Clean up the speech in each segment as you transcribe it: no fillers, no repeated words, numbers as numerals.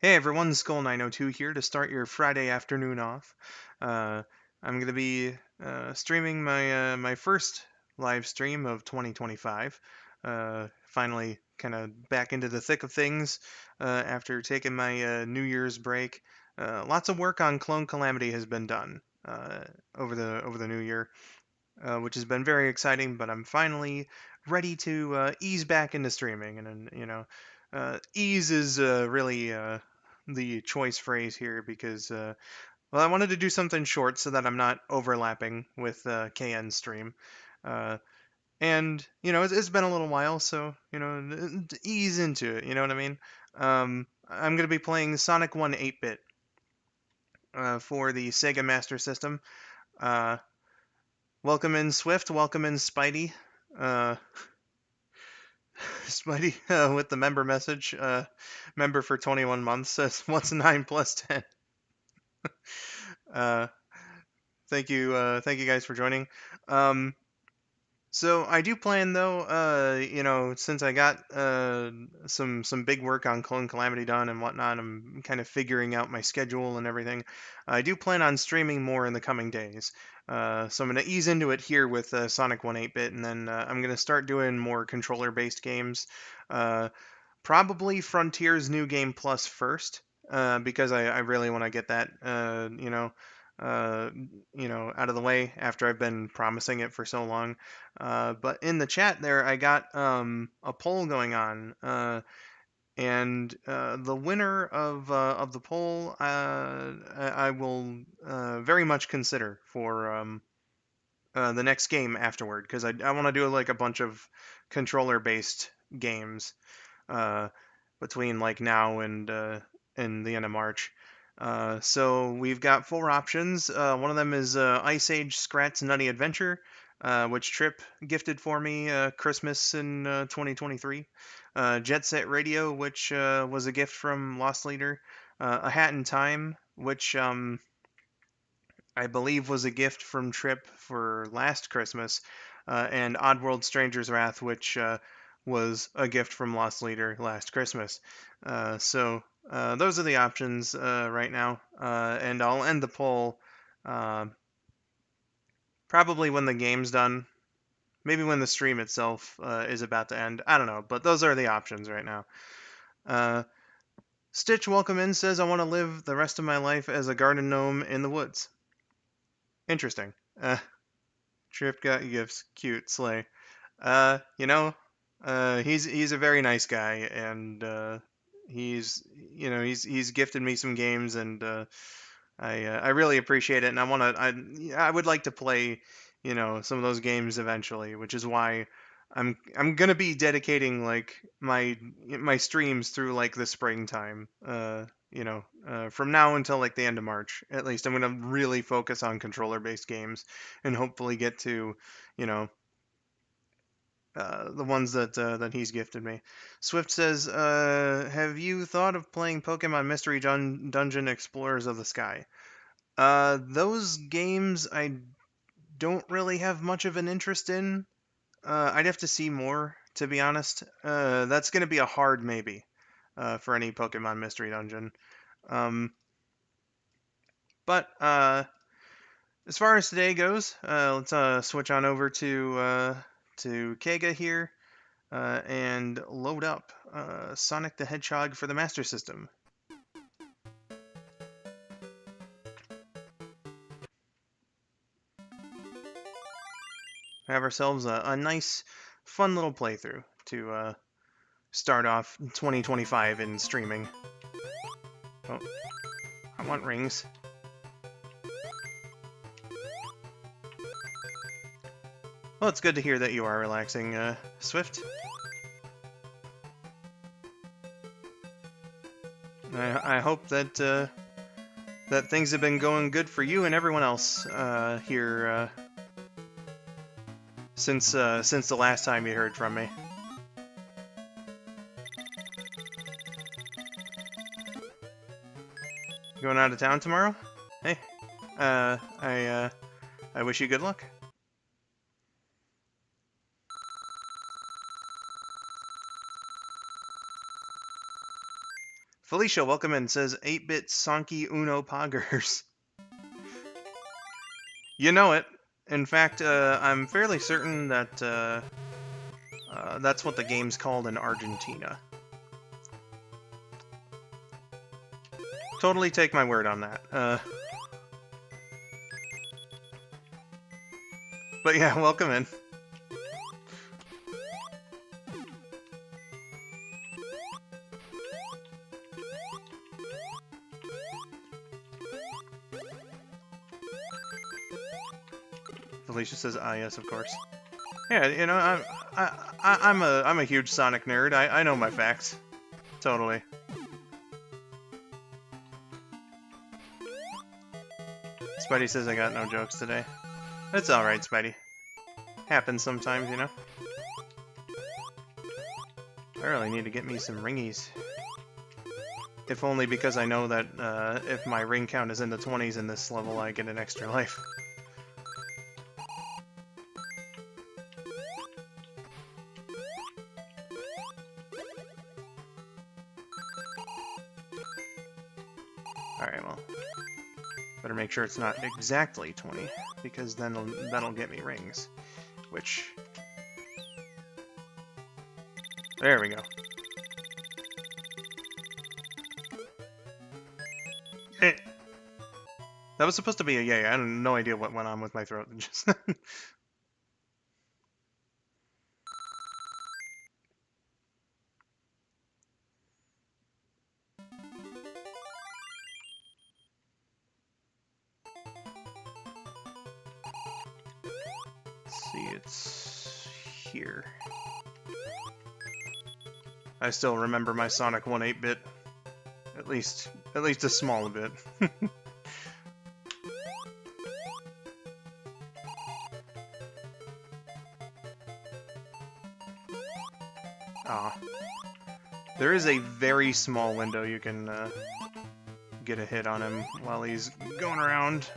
Hey everyone, skull902 here to start your Friday afternoon off. Uh, I'm going to be streaming my first live stream of 2025. Finally, kind of back into the thick of things after taking my New Year's break. Lots of work on Clone Calamity has been done over the new year, which has been very exciting. But I'm finally ready to ease back into streaming, and ease is really the choice phrase here because well, I wanted to do something short so that I'm not overlapping with KN's stream. Uh, and it's been a little while, so ease into it. You know what I mean? I'm gonna be playing Sonic 1 8-bit for the Sega Master System. Uh, Welcome in Swift. Welcome in Spidey. Uh, Spidey with the member message. Member for 21 months says, "What's 9 plus 10?" Uh, thank you guys for joining. Um, so I do plan though, since I got some big work on Clone Calamity done and whatnot, I'm kind of figuring out my schedule and everything. I do plan on streaming more in the coming days. So I'm gonna ease into it here with Sonic 1 8-bit, and then I'm gonna start doing more controller-based games. Uh, Probably Frontier's New Game Plus first, because I really want to get that, uh, out of the way after I've been promising it for so long. But in the chat there, I got a poll going on, and the winner of the poll, I will very much consider for the next game afterward, because I want to do like a bunch of controller-based games uh, between like now and the end of March. So we've got four options. One of them is Ice Age Scrat's Nutty Adventure, which Trip gifted for me Christmas in 2023. Jet Set Radio, which was a gift from Lost Leader. A Hat in Time, which I believe was a gift from Trip for last Christmas, and Oddworld Stranger's Wrath, which was a gift from Lost Leader last Christmas. So those are the options right now, and I'll end the poll uh, probably when the game's done. Maybe when the stream itself is about to end. I don't know, but those are the options right now. Uh, Stitch Welcome In says, I want to live the rest of my life as a garden gnome in the woods. Interesting. Trip got gifts. Cute. Slay. Uh, you know, he's a very nice guy, and he's he's gifted me some games, and I really appreciate it, and I would like to play some of those games eventually, which is why I'm gonna be dedicating like my streams through like the springtime. From now until like the end of March, at least I'm gonna really focus on controller based games and hopefully get to you know the ones that he's gifted me. Swift says, "Have you thought of playing Pokemon Mystery Dungeon Explorers of the Sky?" Those games I don't really have much of an interest in. I'd have to see more, to be honest. That's going to be a hard maybe for any Pokemon Mystery Dungeon. Um, but as far as today goes, let's switch on over to Kega here. And load up Sonic the Hedgehog for the Master System. Have ourselves a nice, fun little playthrough to start off 2025 in streaming. Oh, I want rings. Well, it's good to hear that you are relaxing, Swift. I hope that that things have been going good for you and everyone else here since the last time you heard from me. Going out of town tomorrow? Hey, I wish you good luck. Felicia, welcome in, says 8-bit Sonky Uno Poggers. You know it. In fact, I'm fairly certain that that's what the game's called in Argentina. Totally take my word on that. But yeah, welcome in. Felicia says, "Ah, yes, of course." Yeah, you know, I'm a huge Sonic nerd. I know my facts. Totally. Spidey says I got no jokes today. That's all right, Spidey. Happens sometimes, you know. I really need to get me some ringies. If only because I know that if my ring count is in the 20s in this level, I get an extra life. Alright, well. Better make sure it's not exactly 20, because then that'll get me rings. Which... There we go. Hey. That was supposed to be a yay. I have no idea what went on with my throat. Just see, it's here. I still remember my Sonic 1 8-bit. At least a small bit. Ah. There is a very small window you can get a hit on him while he's going around.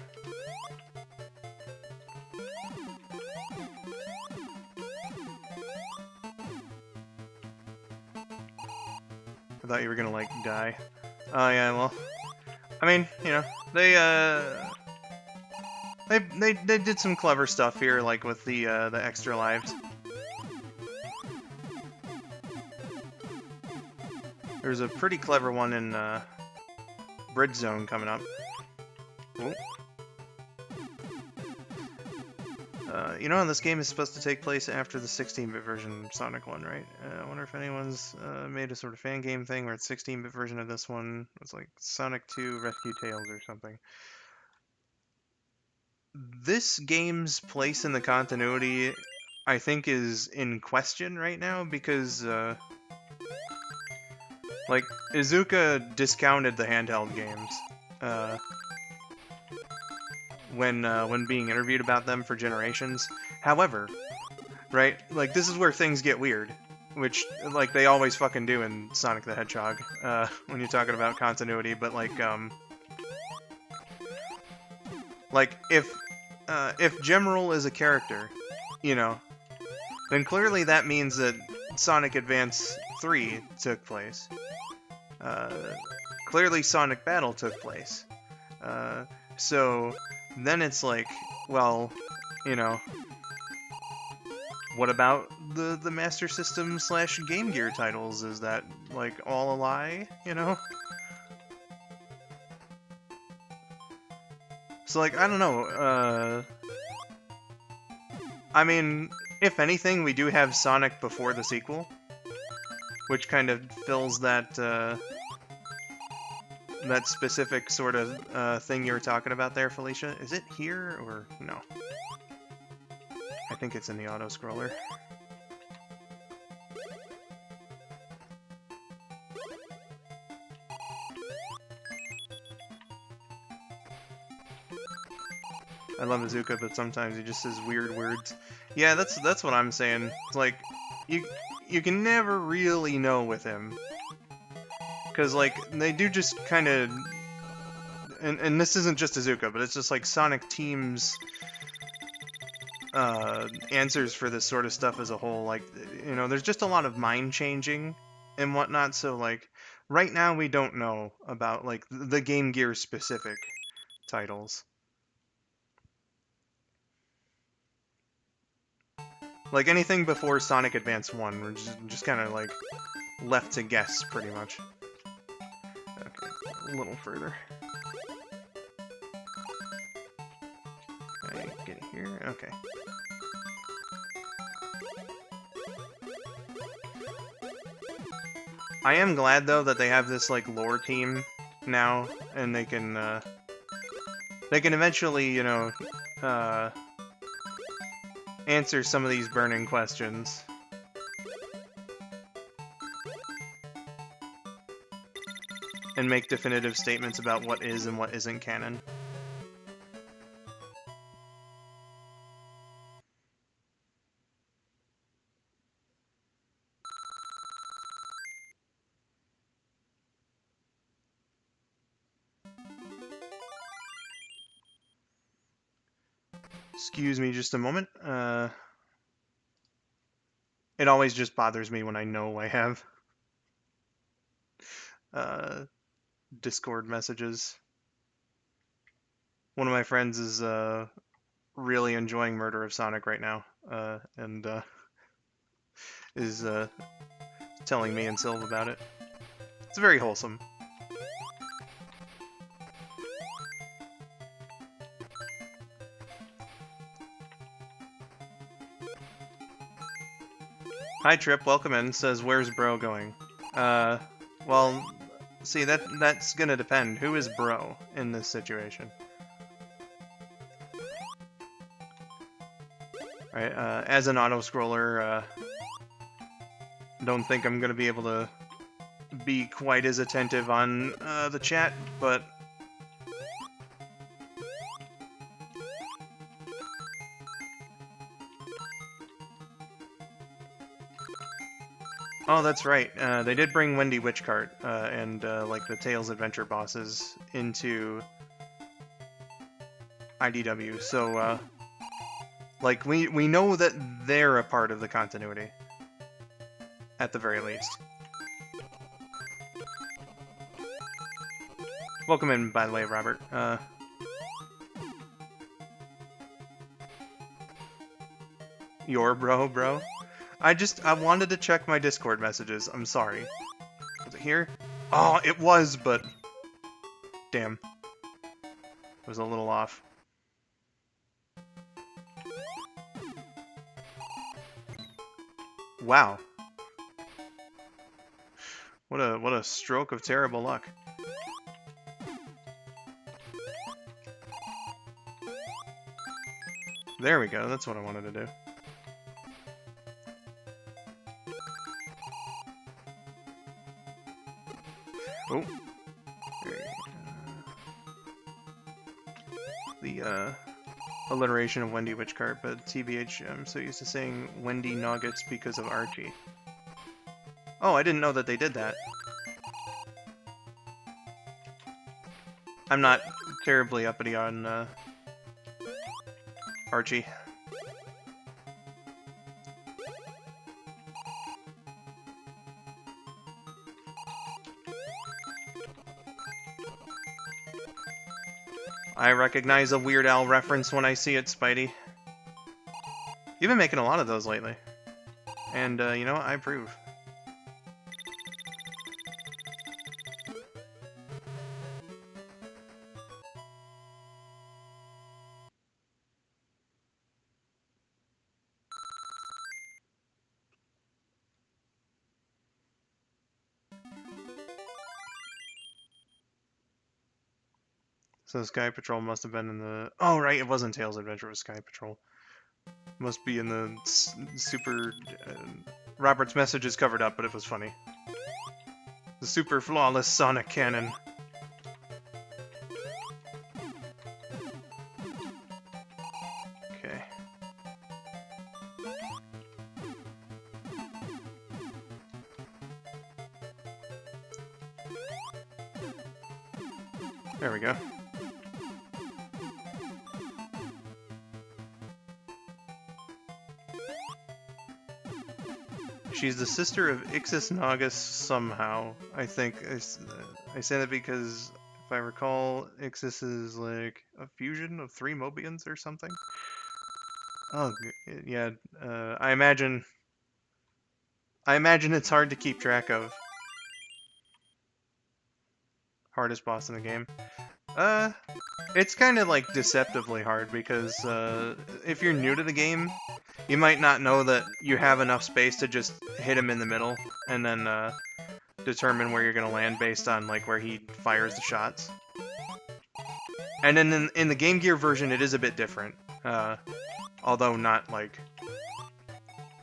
I thought you were gonna, like, die. Oh, yeah, well... I mean, you know, they did some clever stuff here, like, with the extra lives. There's a pretty clever one in, Bridge Zone coming up. Ooh. You know, this game is supposed to take place after the 16-bit version of Sonic 1, right? I wonder if anyone's made a sort of fan game thing where it's 16-bit version of this one. It's like Sonic 2 Rescue Tales or something. This game's place in the continuity, I think, is in question right now because, like, Iizuka discounted the handheld games. When being interviewed about them for Generations. However, right, like, this is where things get weird, which, like, they always fucking do in Sonic the Hedgehog, when you're talking about continuity, but, like, if Gemerald is a character, you know, then clearly that means that Sonic Advance 3 took place. Clearly Sonic Battle took place. So... then it's like, well, you know, what about the Master System / Game Gear titles? Is that, like, all a lie, you know? So, like, I don't know, I mean, if anything, we do have Sonic before the sequel, which kind of fills that, that specific sort of thing you were talking about there, Felicia. Is it here or no? I think it's in the auto-scroller. I love Iizuka, but sometimes he just says weird words. Yeah, that's what I'm saying. It's like, you can never really know with him. Because, like, they do just kind of... And this isn't just Iizuka, but it's just, like, Sonic Team's answers for this sort of stuff as a whole. Like, you know, there's just a lot of mind-changing and whatnot, so, like, right now we don't know about like the Game Gear specific titles. Like anything before Sonic Advance 1, we're just kind of like left to guess pretty much. Okay, a little further. Okay, get here. Okay. I am glad though that they have this like lore team now, and they can eventually, you know, answer some of these burning questions. And make definitive statements about what is and what isn't canon. Excuse me just a moment. It always just bothers me when I know I have Discord messages. One of my friends is really enjoying Murder of Sonic right now, and is telling me and Sylv about it. It's very wholesome. Hi Trip, welcome in. Says, where's bro going? Well, see, that's gonna depend. Who is bro in this situation? Right, as an auto-scroller, don't think I'm gonna be able to be quite as attentive on the chat, but oh, that's right. They did bring Wendy Witchcart and like the Tails Adventure bosses into IDW. So like we know that they're a part of the continuity, at the very least. Welcome in, by the way, Robert. Your bro? I wanted to check my Discord messages. I'm sorry. Was it here? Oh, it was, but damn. It was a little off. Wow. What a stroke of terrible luck. There we go. That's what I wanted to do. Oh. The alliteration of Wendy Witchcart, but TBH, I'm so used to saying Wendy Nuggets because of Archie. Oh, I didn't know that they did that. I'm not terribly uppity on Archie. I recognize a Weird Al reference when I see it, Spidey. You've been making a lot of those lately. And, you know what? I approve. So Sky Patrol must have been in the... Oh, right, it wasn't Tails Adventure, it was Sky Patrol. Must be in the super... Robert's message is covered up, but it was funny. The super flawless Sonic canon. Okay. There we go. She's the sister of Ixis Nagus somehow. I think I say that because if I recall, Ixis is like a fusion of 3 Mobians or something. Oh yeah. I imagine it's hard to keep track of. Hardest boss in the game. It's kind of like deceptively hard because if you're new to the game, you might not know that you have enough space to just hit him in the middle and then determine where you're gonna land based on like where he fires the shots. And then in the Game Gear version, it is a bit different, although not like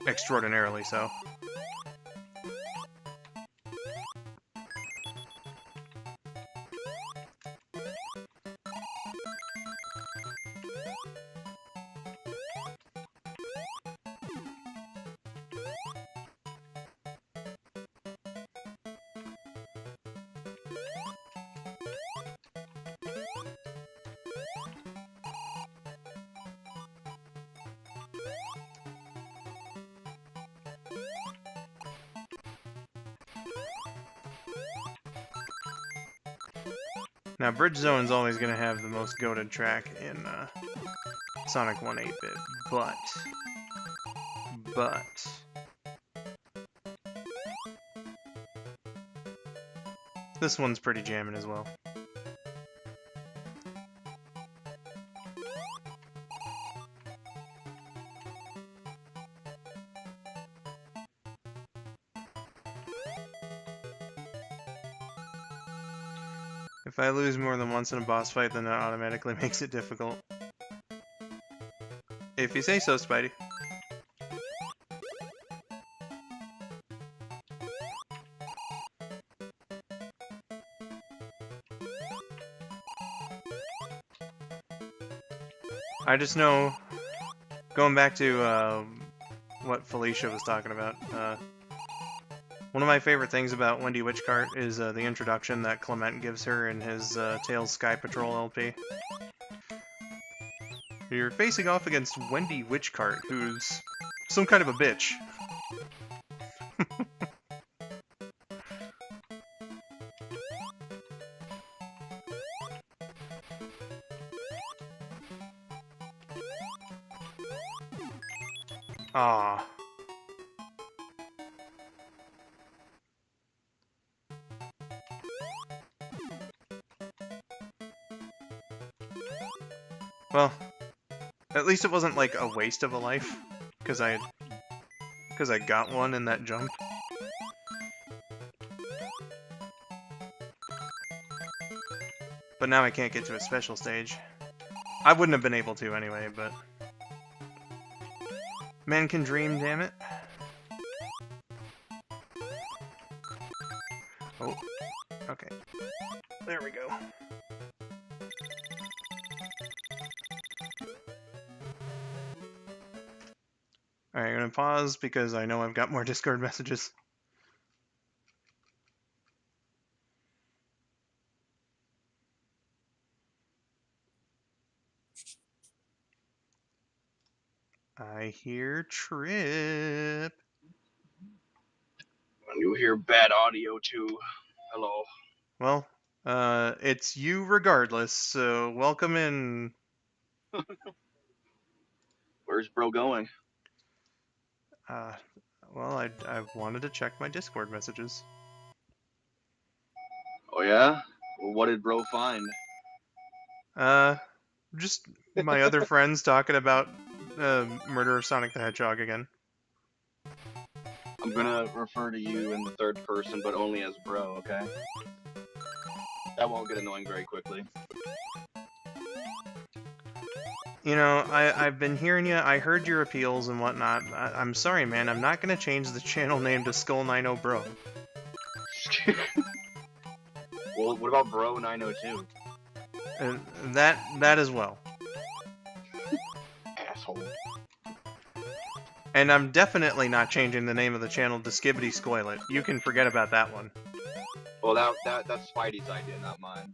extraordinarily so. Now, Bridge Zone's always going to have the most goated track in Sonic 1 8-bit, but... this one's pretty jamming as well. If I lose more than once in a boss fight, then that automatically makes it difficult. If you say so, Spidey. I just know, going back to what Felicia was talking about, one of my favorite things about Wendy Witchcart is the introduction that Clement gives her in his Tails Sky Patrol LP. You're facing off against Wendy Witchcart, who's some kind of a bitch. Ah. Well, at least it wasn't like a waste of a life, because I got one in that jump. But now I can't get to a special stage. I wouldn't have been able to anyway, but... man can dream, damn it. Oh, okay. There we go. Alright, I'm gonna pause because I know I've got more Discord messages. I hear Trip. You hear bad audio too. Hello. Well, it's you regardless, so welcome in. Where's bro going? Well, I wanted to check my Discord messages. Oh yeah? Well, what did bro find? Just my other friends talking about murder of Sonic the Hedgehog again. I'm gonna refer to you in the third person, but only as bro, okay? That won't get annoying very quickly. You know, I've been hearing you. I heard your appeals and whatnot. I'm sorry, man. I'm not gonna change the channel name to skull902 bro. Well, what about bro 902? That as well. Asshole. And I'm definitely not changing the name of the channel to Skibbity Squoilet. You can forget about that one. Well, that's Spidey's idea, not mine.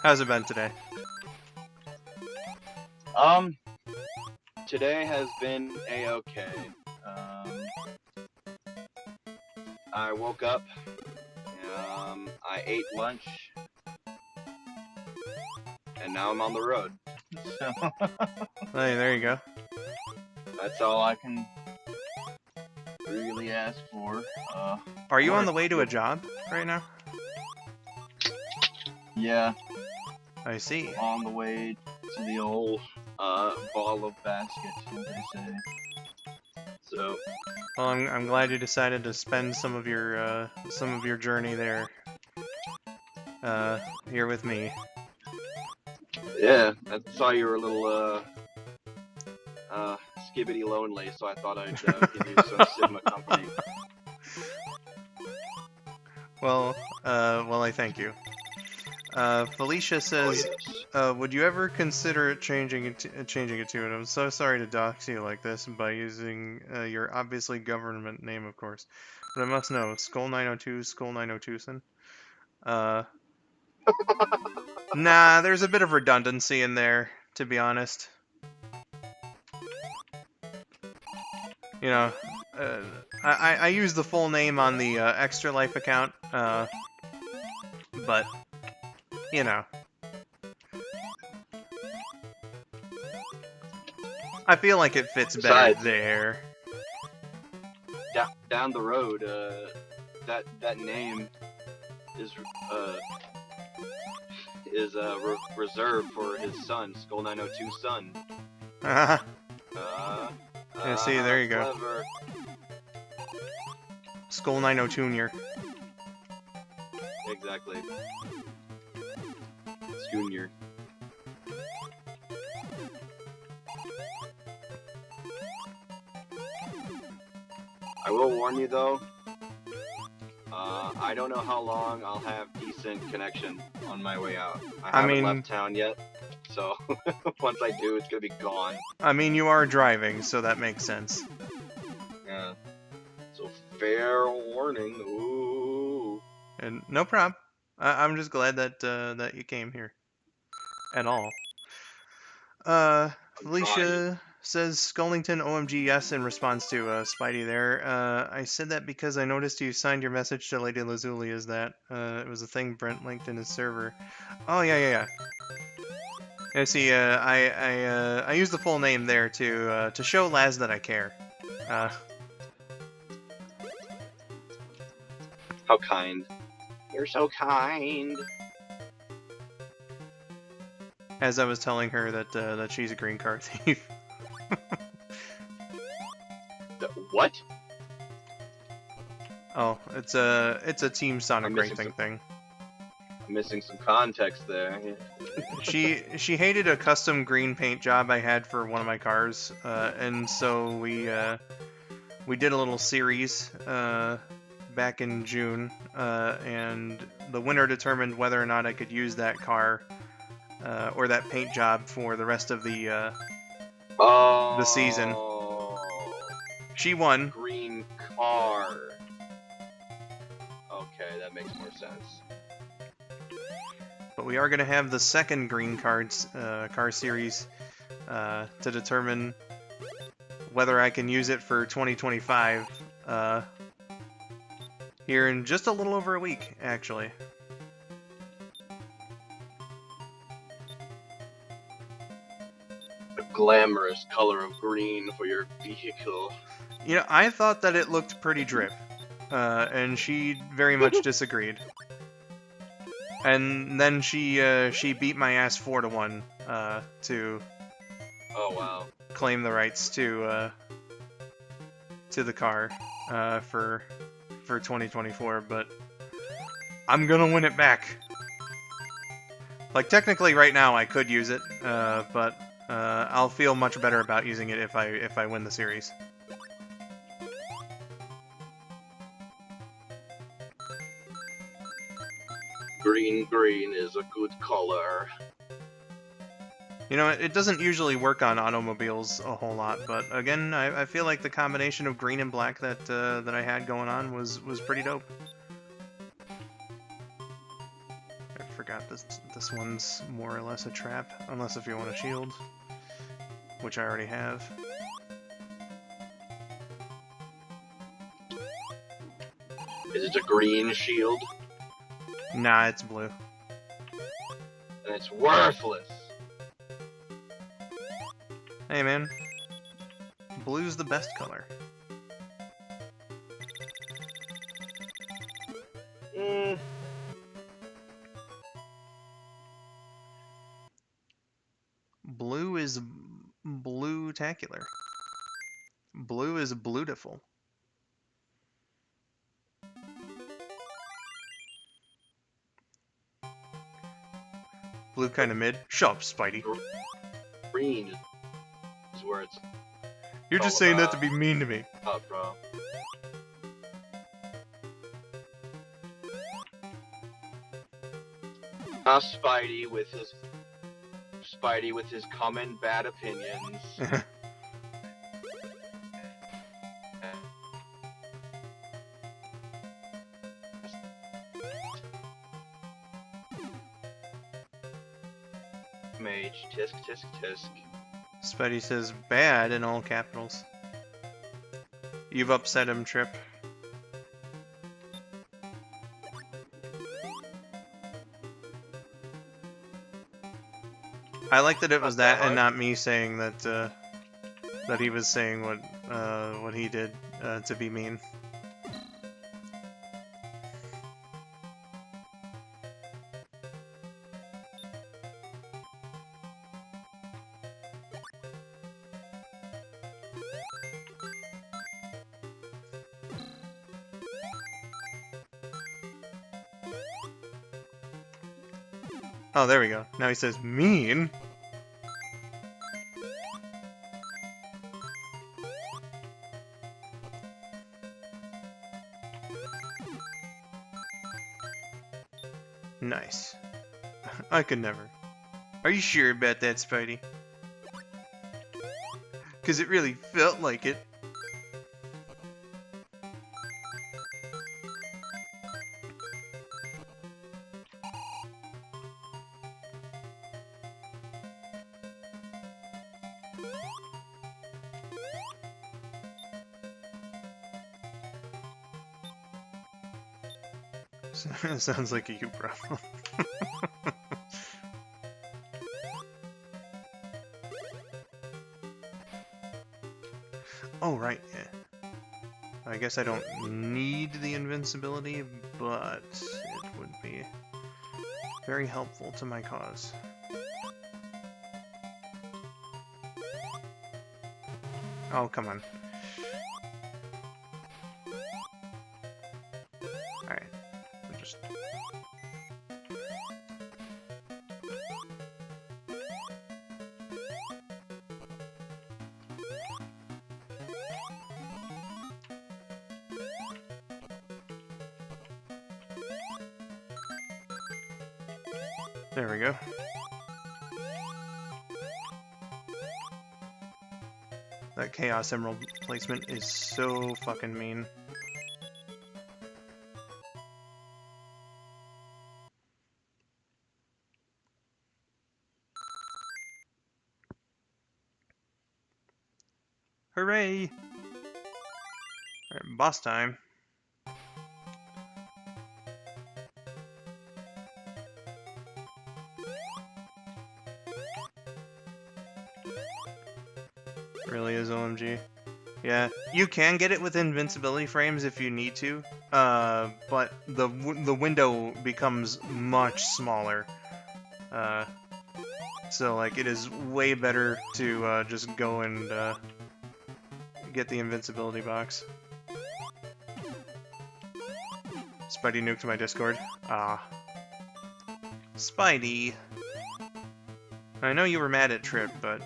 How's it been today? Today has been a-okay. I woke up, I ate lunch, and now I'm on the road. So Hey, there you go. that's all I can really ask for. Are you on work. the way to a job right now? Yeah, I see. on the way to the old ball of baskets, as they say. So Well, I'm glad you decided to spend some of your journey there here with me. yeah, I saw you were a little skibbity lonely, so I thought I'd give you some Sigma company. Well, I thank you. Felicia says, Oh, yes. would you ever consider changing it to? And I'm so sorry to dox you like this by using your obviously government name, of course. But I must know, skull902, skull902, son. Nah, there's a bit of redundancy in there, to be honest. You know, uh, I use the full name on the Extra Life account, but, you know. I feel like it fits better Besides, there. down the road, that name is reserved for his son, skull902's son. Yeah, Uh, see, there you go. clever. Skull902 Jr. Exactly. Junior. I will warn you though, I don't know how long I'll have decent connection on my way out. I haven't left town yet, so once I do, it's gonna be gone. I mean, you are driving, so that makes sense. Yeah. So fair warning. Ooh. And no problem. I'm just glad that that you came here at all. I'm trying. Felicia says Skullington OMG yes in response to Spidey there. I said that because I noticed you signed your message to Lady Lazuli as that. It was a thing Brent linked in his server. Oh yeah. Yeah, see, I use the full name there to show Laz that I care. How kind. You're so kind. As I was telling her that that she's a green card thief. What? Oh, it's a Team Sonic racing thing. I'm missing some context there. She hated a custom green paint job I had for one of my cars, and so we did a little series back in June, and the winner determined whether or not I could use that car or that paint job for the rest of the season. She won. Green car. Okay, that makes more sense. But we are going to have the second green cards car series to determine whether I can use it for 2025 here in just a little over a week, actually. The glamorous color of green for your vehicle. You know, I thought that it looked pretty drip, and she very much disagreed. And then she beat my ass 4-1 to Oh wow. claim the rights to the car for 2024, but I'm gonna win it back. Like technically, right now I could use it, but I'll feel much better about using it if I win the series. Green is a good color. You know, it doesn't usually work on automobiles a whole lot, but again, I feel like the combination of green and black that that I had going on was pretty dope. I forgot this one's more or less a trap, unless if you want a shield, which I already have. Is it a green shield? Nah, it's blue. And it's worthless. Hey man, blue's the best color. Blue is blue-tacular. Blue is beautiful. Blue kind of mid. Shut up, Spidey. Green is where it's. You're just saying that to be mean to me. Oh, bro. Spidey with his common bad opinions. Mage, tisk tisk tisk. Spidey says bad in all capitals. You've upset him, Trip. I like that it was that and not me saying that that he was saying what he did to be mean. Oh, there we go. Now he says mean. Nice. I could never. Are you sure about that, Spidey? Because it really felt like it. Sounds like a you problem. Oh, right, yeah. I guess I don't need the invincibility, but it would be very helpful to my cause. Oh, come on. Alright. We'll just... There we go. That Chaos Emerald placement is so fucking mean. Hooray! Alright, boss time. Really is OMG. Yeah, you can get it with invincibility frames if you need to, but the window becomes much smaller. So like it is way better to just go and get the invincibility box. Spidey nuked my Discord. Ah. Spidey. I know you were mad at Trip, but...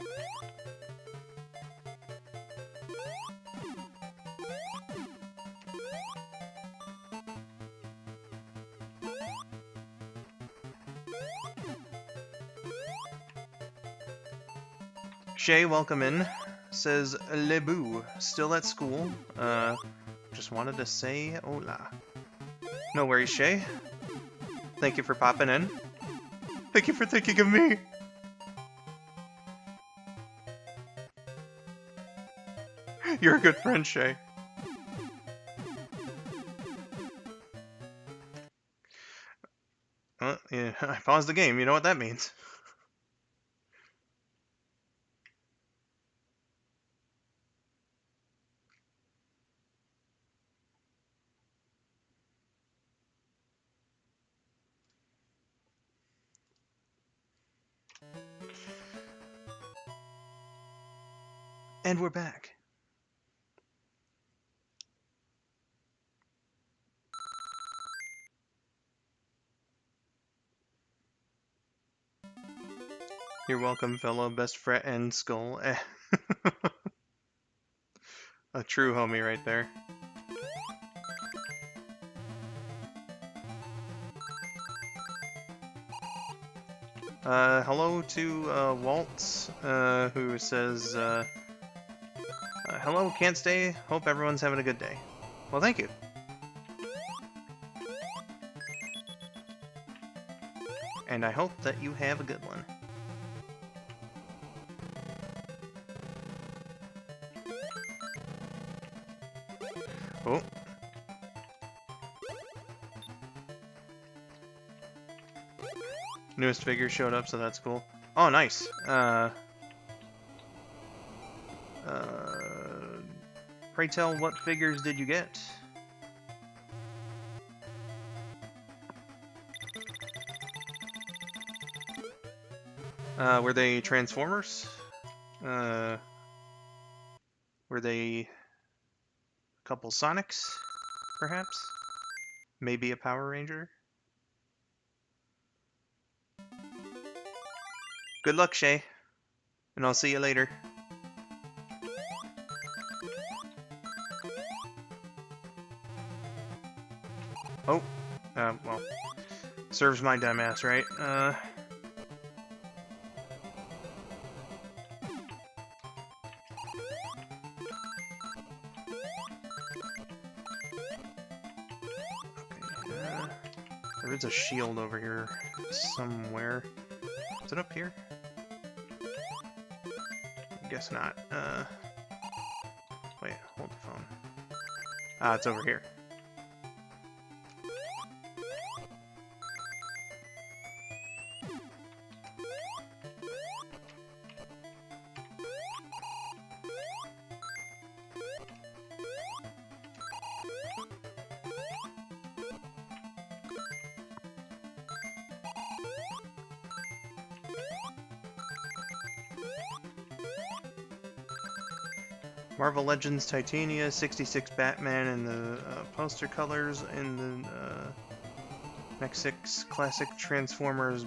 Shay, welcome in. Says Lebu, still at school. Just wanted to say hola. No worries, Shay. Thank you for popping in. Thank you for thinking of me. You're a good friend, Shay. Yeah, I paused the game. You know what that means. And we're back. You're welcome, fellow best friend Skull. A true homie right there. Hello to Waltz, who says, hello, can't stay. Hope everyone's having a good day. Well, thank you. And I hope that you have a good one. Oh. Newest figure showed up, so that's cool. Oh, nice. Pray tell, what figures did you get? Were they Transformers? Were they a couple Sonics, perhaps? Maybe a Power Ranger? Good luck, Shay. And I'll see you later. Oh. Well. Serves my dumbass, right? There is a shield over here somewhere. Is it up here? Guess not. Wait, hold the phone. Ah, it's over here. Marvel Legends Titania, 66 Batman in the poster colors, and the next 6 classic Transformers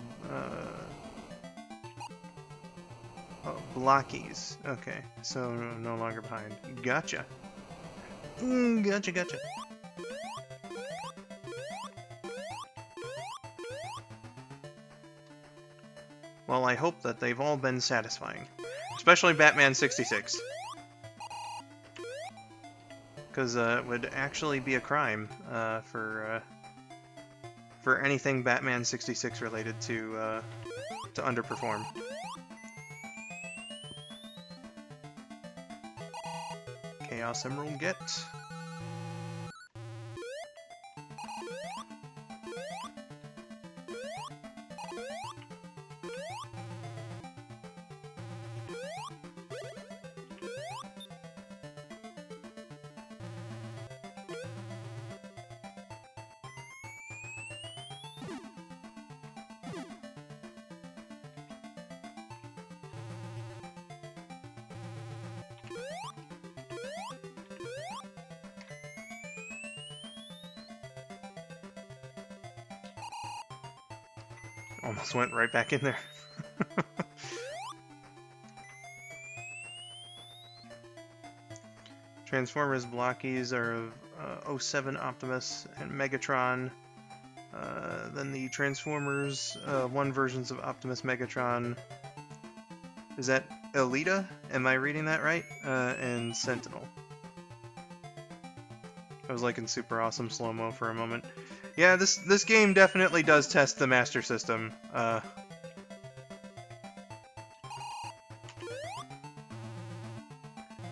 blockies. Okay, so no longer behind. Gotcha. Gotcha. Well, I hope that they've all been satisfying. Especially Batman 66. Because it would actually be a crime for anything Batman 66 related to underperform. Chaos Emerald get. Almost went right back in there. Transformers blockies are of 07 Optimus and Megatron. Then the Transformers 1 versions of Optimus Megatron. Is that Elita? Am I reading that right? And Sentinel. I was like in super awesome slow-mo for a moment. Yeah, this game definitely does test the Master System.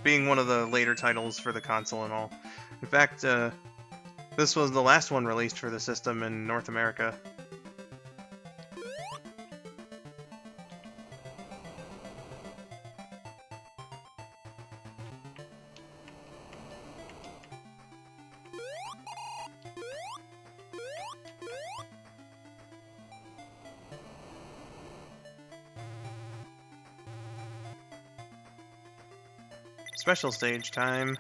being one of the later titles for the console and all. In fact, this was the last one released for the system in North America. Special stage time.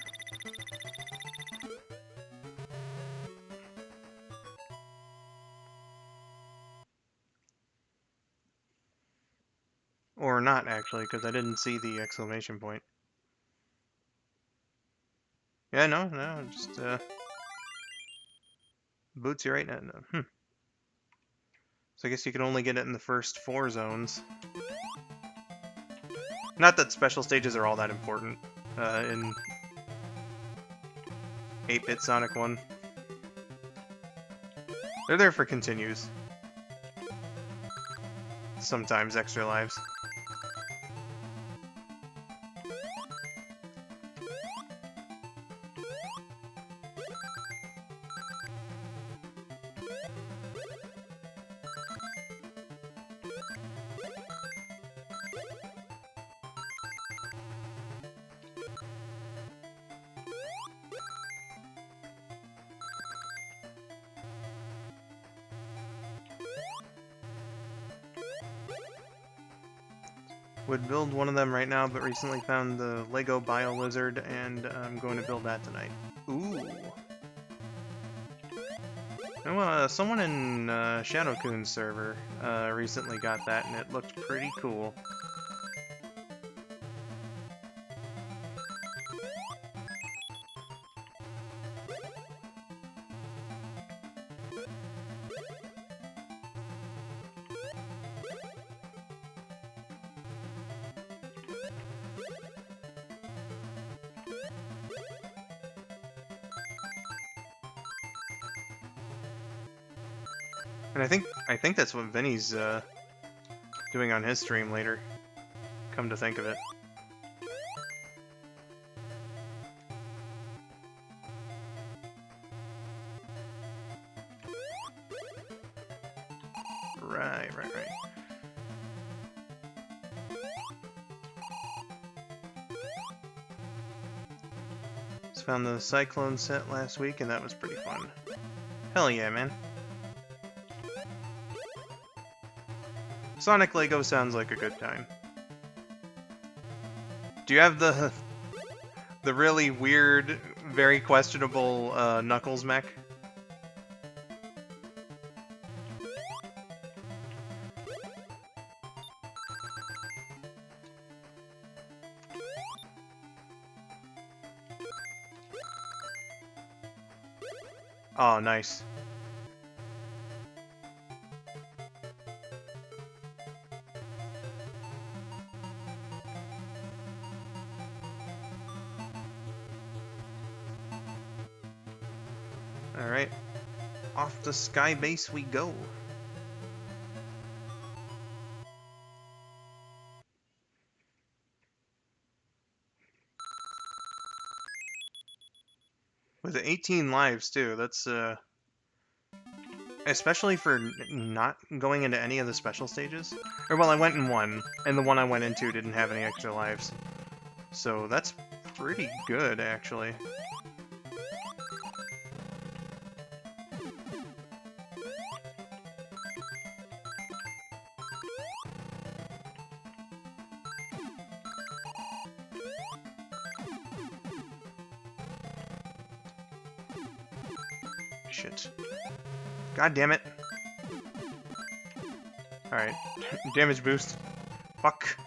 Or not, actually, because I didn't see the exclamation point. Yeah, no, just, boots you right now. No. So I guess you can only get it in the first 4 zones. Not that special stages are all that important, in 8-bit Sonic 1. They're there for continues. Sometimes extra lives. Would build one of them right now, but recently found the Lego Bio Lizard, and I'm going to build that tonight. Ooh. Oh, someone in Shadow Coon's server recently got that, and it looked pretty cool. And I think that's what Vinny's doing on his stream later. Come to think of it. Right. Just found the Cyclone set last week, and that was pretty fun. Hell yeah, man. Sonic Lego sounds like a good time. Do you have the really weird, very questionable Knuckles mech? Oh, nice. Alright. Off to Sky Base we go. With 18 lives, too. That's, especially for not going into any of the special stages. Or, well, I went in one, and the one I went into didn't have any extra lives. So that's pretty good, actually. Shit. God damn it. Alright. Damage boost. Fuck.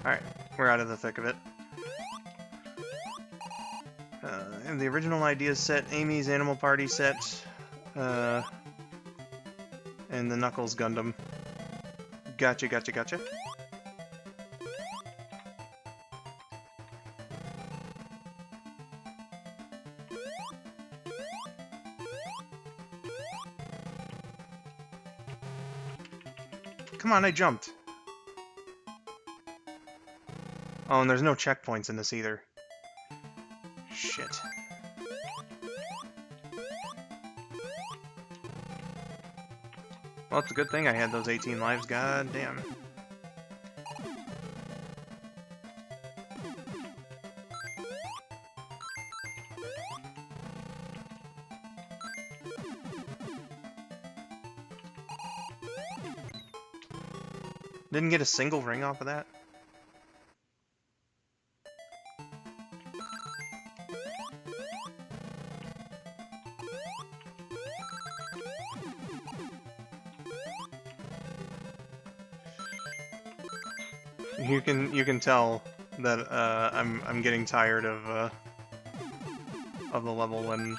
Alright, we're out of the thick of it. And the original ideas set, Amy's Animal Party set, and the Knuckles Gundam. Gotcha. Come on, I jumped. Oh, and there's no checkpoints in this either. Shit. Well, it's a good thing I had those 18 lives, god damn. Didn't get a single ring off of that. You can tell that I'm getting tired of the level when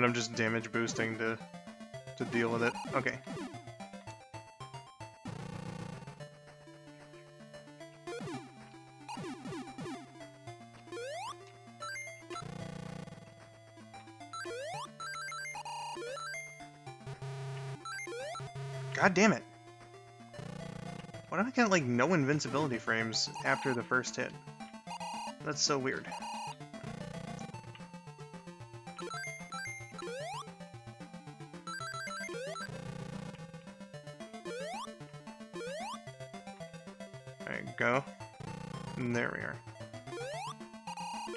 I'm just damage boosting to deal with it. Okay. God damn it. Why do I get like no invincibility frames after the first hit? That's so weird. Alright, go. And there we are.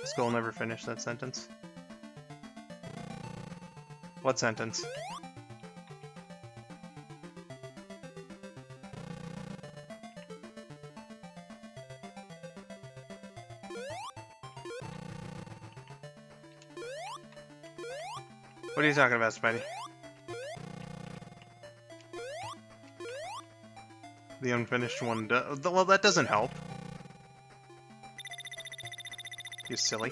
Skull never finished that sentence. What sentence? What are you talking about, Spidey? The unfinished one well, that doesn't help. You silly.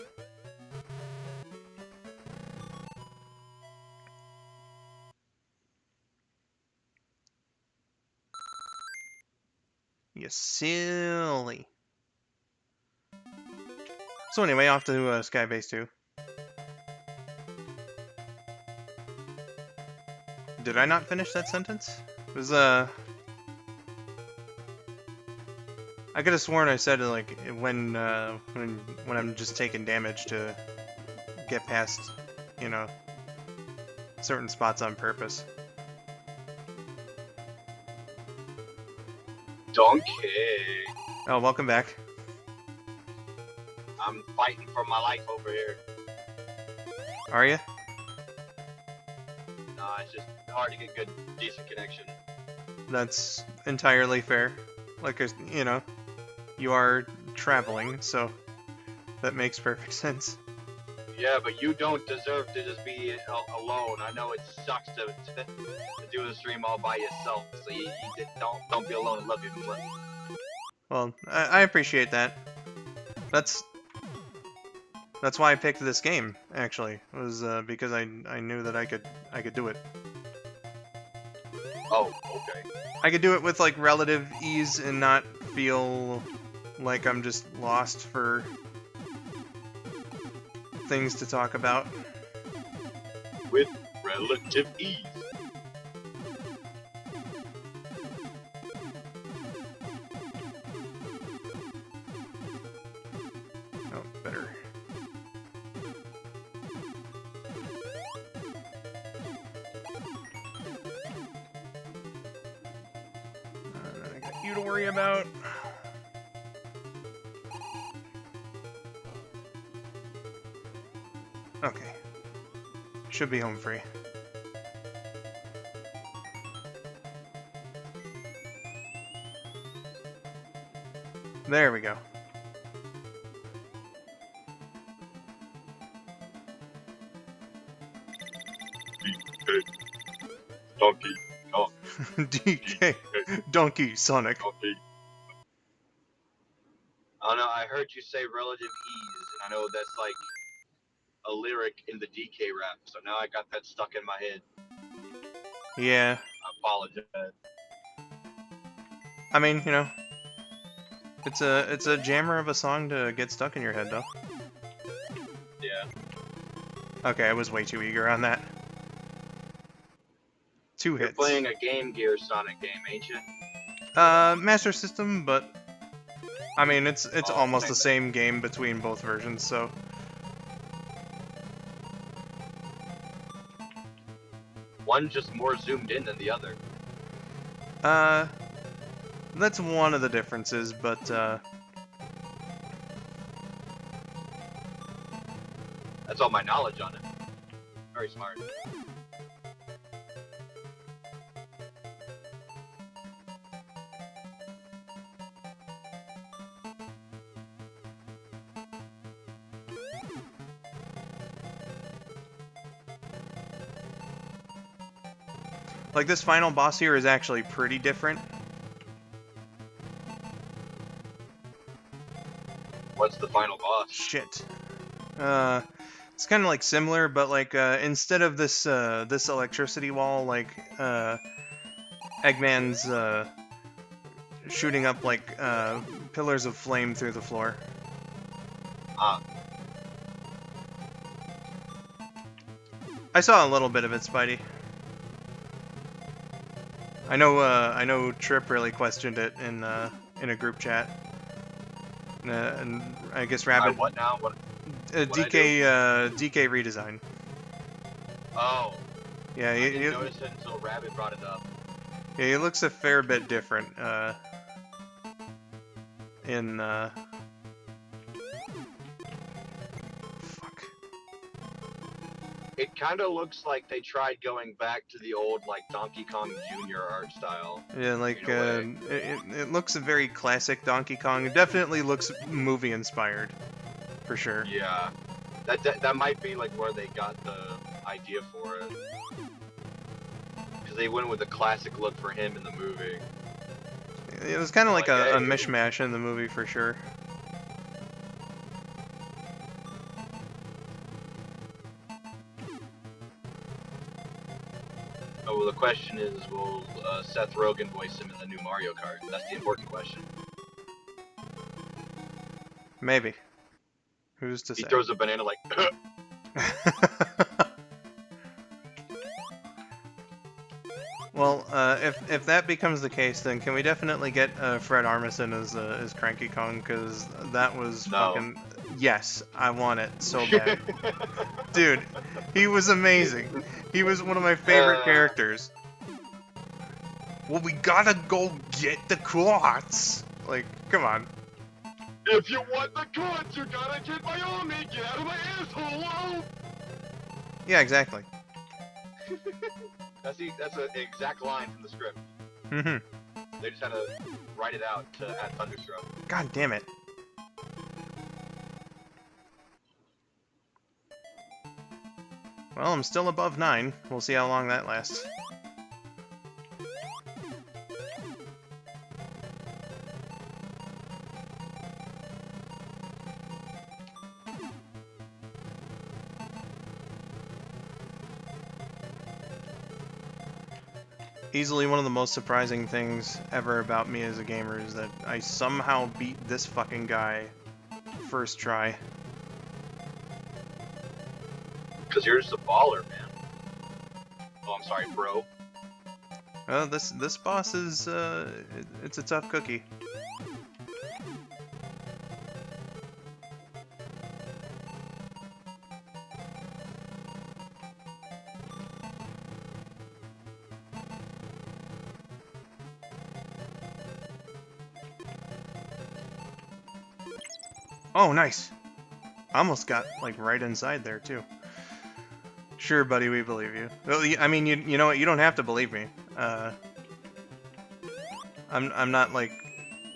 You silly. So anyway, off to Skybase 2. Did I not finish that sentence? It was, I could have sworn I said it, like, when I'm just taking damage to get past, you know, certain spots on purpose. Donkey. Oh, welcome back. I'm fighting for my life over here. Are you? Nah, it's just hard to get good, decent connection. That's entirely fair. Like, you know, you are traveling, so that makes perfect sense. Yeah, but you don't deserve to just be alone. I know it sucks to do the stream all by yourself, so you don't be alone and love you. Well, I appreciate that. That's why I picked this game. Actually, was because I knew that I could do it. Oh, okay. I could do it with like relative ease and not feel like I'm just lost for things to talk about. With relative ease. Oh, better. I got you to worry about. Okay. Should be home free. There we go. Donkey. Oh. DK. Donkey Sonic. Donkey. I don't know, I heard you say relative ease, and I know that's like a lyric in the DK rap, so now I got that stuck in my head. Yeah. I apologize. I mean, you know, it's a jammer of a song to get stuck in your head, though. Okay, I was way too eager on that. 2 You're hits. playing a Game Gear Sonic game, ain't you? Master System, but I mean it's Oh, almost same the thing. same game between both versions, so One's just more zoomed in than the other. uh that's one of the differences, but That's all my knowledge on it. Very smart. like this final boss here is actually pretty different. What's the final boss? Shit. It's kind of like similar, but like instead of this electricity wall, like Eggman's shooting up like pillars of flame through the floor. Ah, I saw a little bit of it, Spidey. I know Trip really questioned it in a group chat. And I guess I Rabbit what now? What I do? DK redesign. Oh, Yeah, I didn't notice it until Rabbit brought it up. yeah, he looks a fair bit different in fuck. It kind of looks like they tried going back to the old like Donkey Kong Jr. art style Yeah, like in a way. it looks a very classic Donkey Kong. It definitely looks movie inspired, for sure. Yeah, that might be like where they got the idea for it, because they went with a classic look for him in the movie. It was kind of like Like, a hey, mishmash in the movie, for sure. oh, well, the question is, will Seth Rogen voice him in the new Mario Kart? That's the important question. Maybe. Who's to He say? throws a banana like, Well, if that becomes the case, then can we definitely get Fred Armisen as Cranky Kong? Because that was no. fucking yes, I want it so bad, dude. He was amazing. He was one of my favorite uh, characters. Well, we gotta go get the quartz. Like, come on. if you want the cards, you gotta get my army. Get out of my asshole! Yeah, exactly. That's an exact line from the script. Mm-hmm. They just had to write it out to add Thunderstruck. God damn it. Well, I'm still above 9. We'll see how long that lasts. Easily one of the most surprising things ever about me as a gamer is that I somehow beat this fucking guy first try. Because you're just a baller, man. Oh, I'm sorry, bro. This boss is it's a tough cookie. Oh, nice. Almost got like right inside there too. Sure, buddy, we believe you. Well, I mean, you know what? You don't have to believe me. I'm not like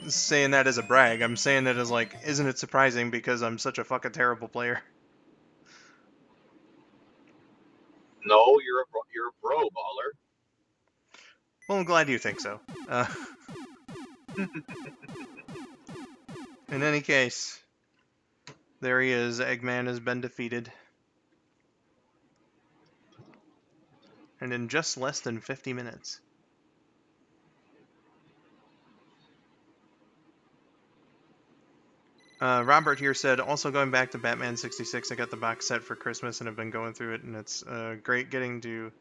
saying that as a brag. I'm saying that as like, isn't it surprising because I'm such a fucking terrible player? No, you're a bro baller. Well, I'm glad you think so. In any case, there he is. Eggman has been defeated. And in just less than 50 minutes. Robert here said, also going back to Batman 66, I got the box set for Christmas and have been going through it, and it's great getting to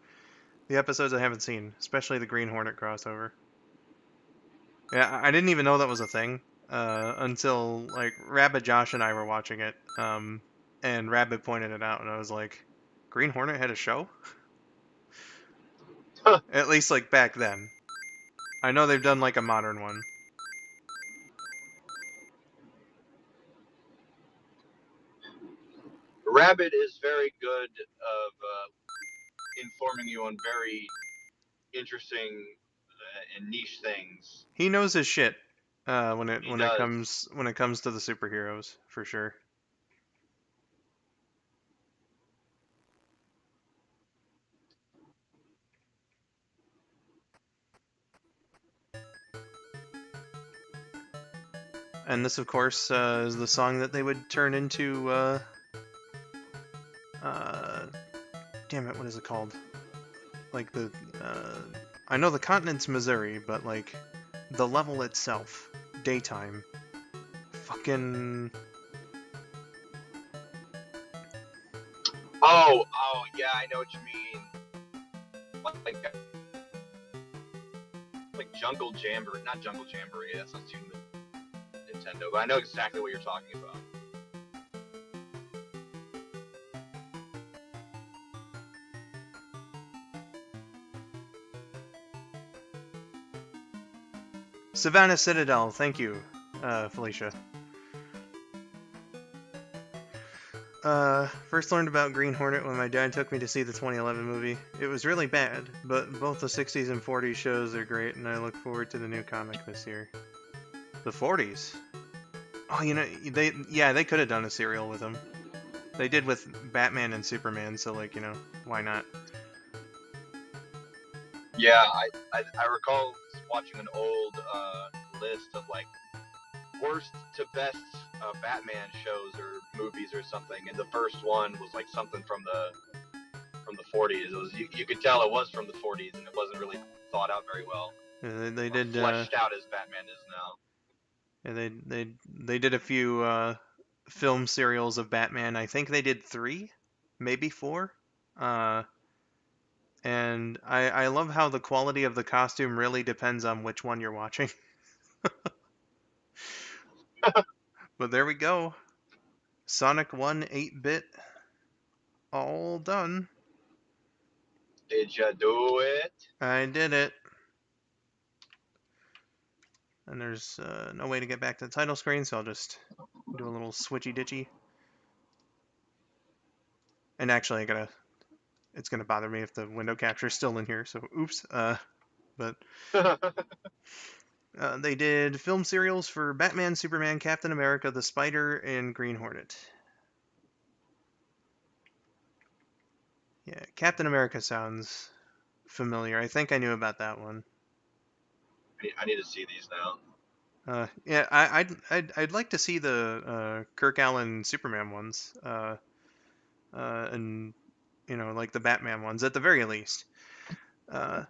the episodes I haven't seen, especially the Green Hornet crossover. Yeah, I didn't even know that was a thing until like Rabbit Josh and I were watching it, and Rabbit pointed it out, and I was like, Green Hornet had a show? At least like back then. I know they've done like a modern one. Rabbit is very good of informing you on very interesting and niche things. He knows his shit He does. when it comes to the superheroes for sure. And this, of course, is the song that they would turn into. Uh, damn it, what is it called? Like the. I know the continent's Missouri, but like the level itself, daytime. Fucking. Oh, yeah, I know what you mean. Like Jungle Jamboree, not Jungle Jamboree. That's not too Nintendo, but I know exactly what you're talking about. Savannah Citadel, thank you, Felicia. First learned about Green Hornet when my dad took me to see the 2011 movie. It was really bad, but both the 60s and 40s shows are great, and I look forward to the new comic this year. The 40s? Oh, they could have done a serial with them. They did with Batman and Superman, so like, why not? Yeah, I recall watching an old list of like worst to best Batman shows or movies or something, and the first one was like something from the 40s. It was you could tell it was from the 40s, and it wasn't really thought out very well They or did fleshed out as Batman is now. they did a few film serials of Batman. I think they did 3, maybe 4. Uh, and I love how the quality of the costume really depends on which one you're watching. But there we go. Sonic 1 8-bit all done. Did you do it? I did it. And there's no way to get back to the title screen, so I'll just do a little switchy ditchy. And actually, it's gonna bother me if the window capture is still in here. So oops. But they did film serials for Batman, Superman, Captain America, the Spider, and Green Hornet. Yeah, Captain America sounds familiar. I think I knew about that one. I need to see these now. Yeah, I'd like to see the Kirk Allen Superman ones, and like the Batman ones at the very least. Uh,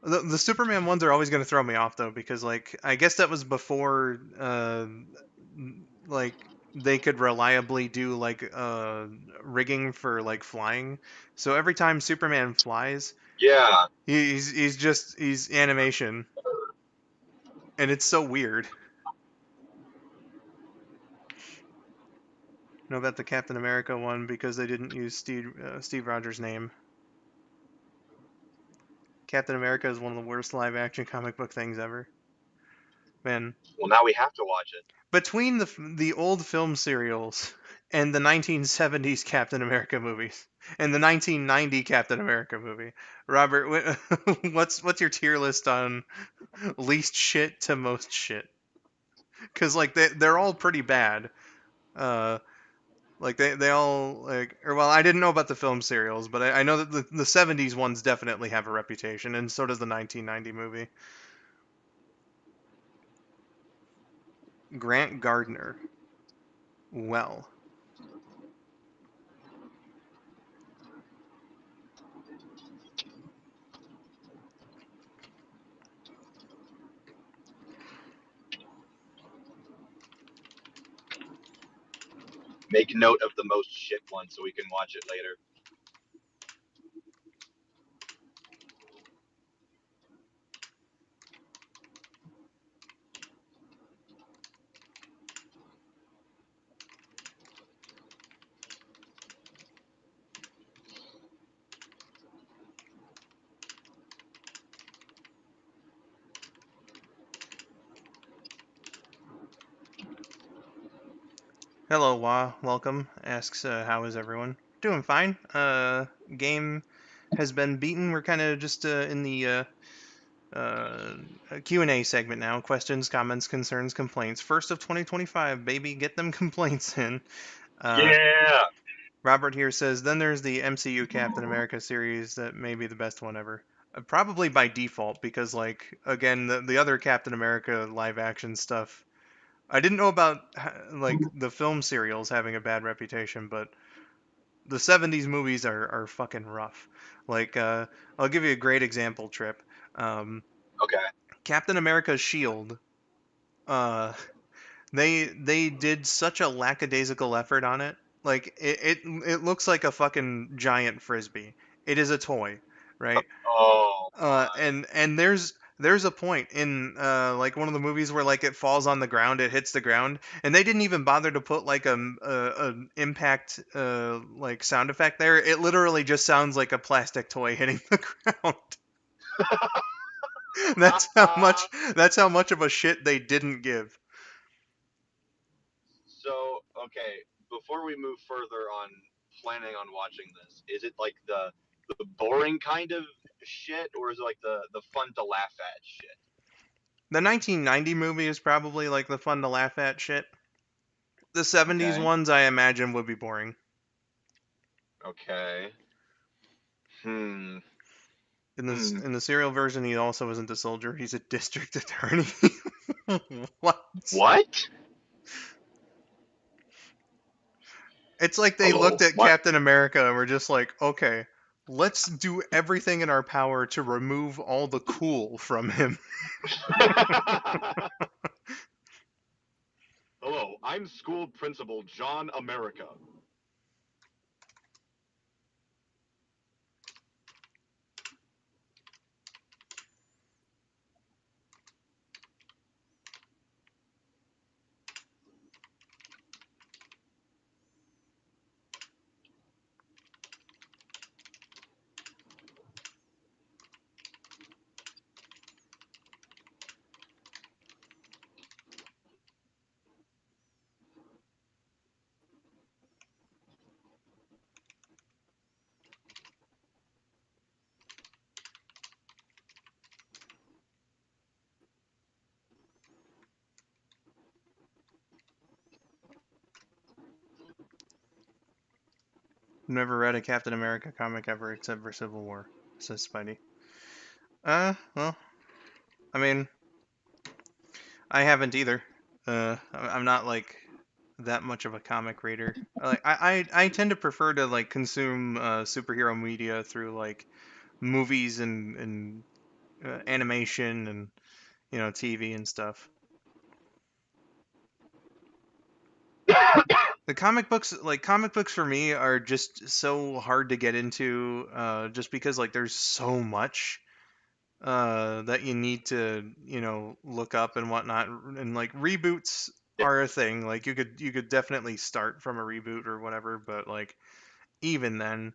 the Superman ones are always going to throw me off though because like I guess that was before like they could reliably do like rigging for like flying. So every time Superman flies, Yeah, he's animation, and it's so weird. Know about the Captain America one because they didn't use Steve Rogers' name. Captain America is one of the worst live action comic book things ever. Man, well, now we have to watch it. between the old film serials and the 1970s Captain America movies and the 1990 Captain America movie, Robert, what's your tier list on least shit to most shit? Because like they're all pretty bad. Uh, like they all like, or well, I didn't know about the film serials, but I know that the 70s ones definitely have a reputation, and so does the 1990 movie. Grant Gardner. Well, make note of the most shit one so we can watch it later. Hello, Wah. Welcome. Asks, how is everyone? Doing fine. Game has been beaten. We're kind of just in the uh, Q&A segment now. Questions, comments, concerns, complaints. First of 2025, baby. Get them complaints in. Uh, Yeah. Robert here says, then there's the MCU Captain America series that may be the best one ever. Probably by default, because, like, again, the other Captain America live action stuff. I didn't know about, like, the film serials having a bad reputation, but the 70s movies are fucking rough. Like, I'll give you a great example, Trip. Um, Okay. Captain America's Shield. Uh, they did such a lackadaisical effort on it. Like it looks like a fucking giant frisbee. It is a toy, right? Oh my. And there's a point in like one of the movies where like it falls on the ground, it hits the ground, and they didn't even bother to put like a impact like sound effect there. It literally just sounds like a plastic toy hitting the ground. that's how much that's how much of a shit they didn't give. So, okay, before we move further on planning on watching this, is it like the boring kind of shit, or is it like the fun to laugh at shit? The 1990 movie is probably like the fun to laugh at shit. The 70s Okay. ones I imagine would be boring. Okay. Hmm. In Hmm. the serial version, he also isn't a soldier. He's a district attorney. What? What? It's like they looked Hello. at What? Captain America and were just like, okay, let's do everything in our power to remove all the cool from him. Hello, I'm school principal John America. Never read a Captain America comic ever except for Civil War, says Spidey. Well, I mean, I haven't either. I'm not like that much of a comic reader. Like I tend to prefer to like consume superhero media through like movies and animation and TV and stuff. The comic books for me are just so hard to get into, just because like there's so much that you need to look up and whatnot, and like reboots Yeah. are a thing. Like you could definitely start from a reboot or whatever, but like even then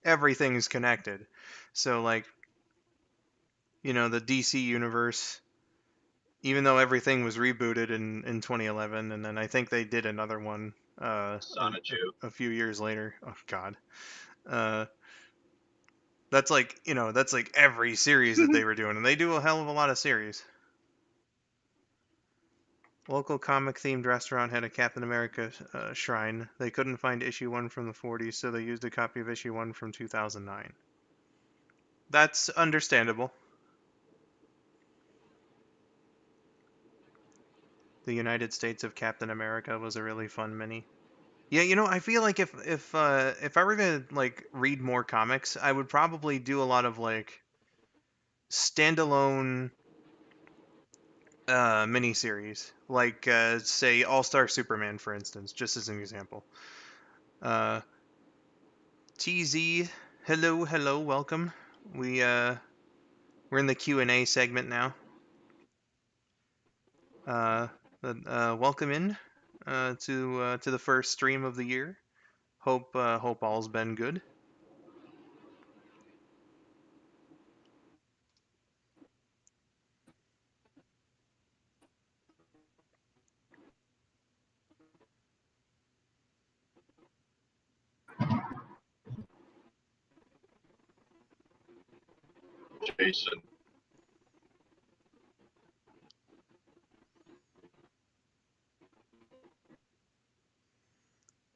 everything's connected. So like the DC universe, even though everything was rebooted in 2011, and then I think they did another one Son of Jew. a few years later. Oh God, uh, that's like every series that they were doing, and they do a hell of a lot of series. Local comic themed restaurant had a Captain America shrine. They couldn't find issue 1 from the 40s, so they used a copy of issue 1 from 2009. That's understandable. The United States of Captain America was a really fun mini. Yeah, I feel like if I were to like read more comics, I would probably do a lot of like standalone miniseries, like say All Star Superman, for instance, just as an example. Uh, TZ, hello, hello, welcome. We're in the Q&A segment now. Uh, Welcome in to the first stream of the year. Hope all's been good. Jason.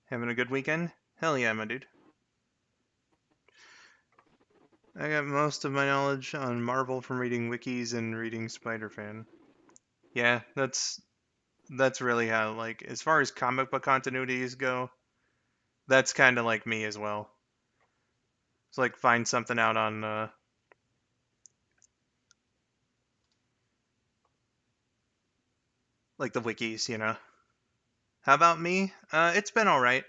Having a good weekend? Hell yeah, my dude. I got most of my knowledge on Marvel from reading wikis and reading Spider-Fan. Yeah, that's really how, like, as far as comic book continuities go, that's kind of like me as well. It's like find something out on like the wikis, you know. How about me? It's been all right.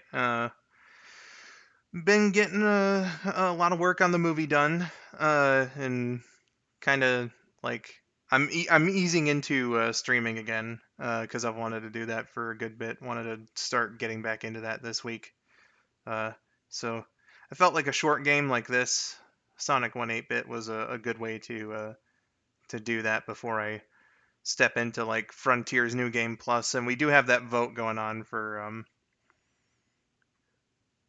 Been getting a lot of work on the movie done, and kind of like I'm easing into streaming again, because I've wanted to do that for a good bit. Wanted to start getting back into that this week. Uh, so I felt like a short game like this, Sonic 1 8-bit, was a good way to do that before I step into like Frontier's New Game Plus, and we do have that vote going on for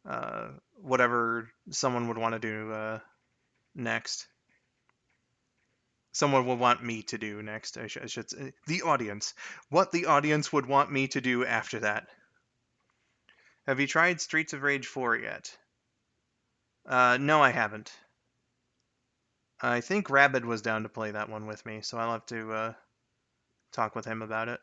uh, whatever someone would want to do next. Someone will want me to do next. I should say the audience. What the audience would want me to do after that. Have you tried Streets of Rage 4 yet? No, I haven't. I think Rabid was down to play that one with me, so I'll have to talk with him about it.